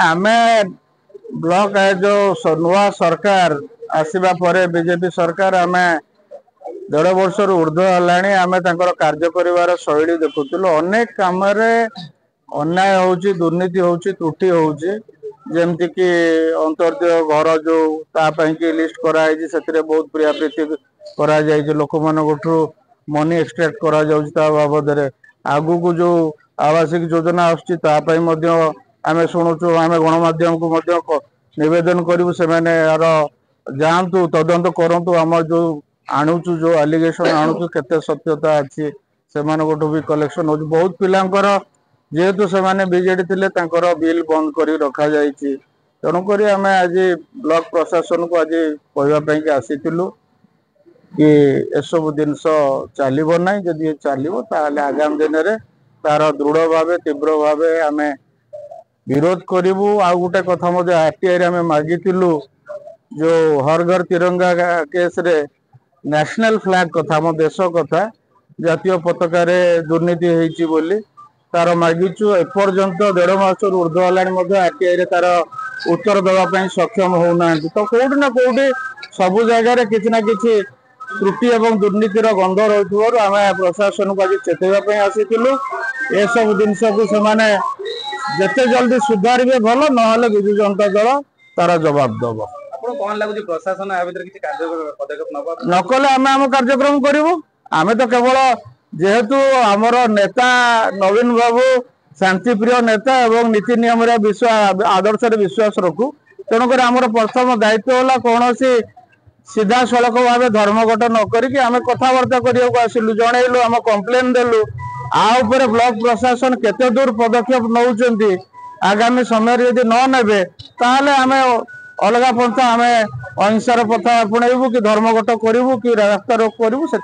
आमे ब्लॉक जो नुआ सरकार आसवा पर बीजेपी सरकार आम 1.5 वर्ष ऊर्ध्व है आम कार्य कर शैली देखुलु अनेक कम अन्याय होची दुर्नीति होची त्रुटि होची जेमती कि अंतर्दय घर जो ताकि लिस्ट कराई से बहुत प्रिया प्रीति करा लोक मान मनी एक्सट्रैक्ट करा बाबद आगु को जो आवासिक योजना आम शुणुचु आम गणमाध्यम को निवेदन करूँ से यार जातु तदंत करूँ आम जो आणुचु जो एलिगेशन आणुचु केते सत्यता अच्छी से भी कलेक्शन हो बहुत पिलांकर जेहेतु से बीजेडी थे बिल बंद कर रखा जाइए तेणुक आम आज ब्लॉक प्रशासन को आज कहवाई आसीलु कि एसबू जिनस चलो ना जदि चलो आगामी दिन में तार दृढ़ भाव तीव्र भाव आम विरोध करूँ। आउ गोटे कथा आरटीआई आम मागिलु जो हर घर तिरंगा केस रे नेशनल फ्लैग कथा मो देश कथा जातीय पताका रे दुर्नीति होती बोली तार मागिचु एपर्यंत 1.5 मास ऊर्ध्व है आरटीआई रे तार उत्तर देवाई सक्षम होना तो कौटी ना कौटी सबु जगह किसी ना कि त्रुटि एवं दुर्नीतिर गंध रही आम प्रशासन को आज चेतवाई आसीलु ए सब जिनस को से जिते जल्दी सुधारे भल ना विजु जनता दल तार जवाब दब प्रशासन नकले आम आम कार्यक्रम करूँ आम तो केवल जेहेतु आमर नेता नवीन बाबू शांतिप्रिय नेता एवं नीति नियम आदर्श विश्वास रखू तेणुक आमर प्रथम दायित्व है कौन सीधा सड़क भाव धर्मघट नक कथबार्ता करने को आसिलु जनइलु आम कंप्लेन देलु आउपर ब्लॉक प्रशासन केते दूर पदक्षेप नौचंती आगामी समय यदि न नेबे ताहले आमे अलग पंथा आम अहिंसार पथ आपणबू कि धर्मघट करूँ कि रास्ता रोक करूँ से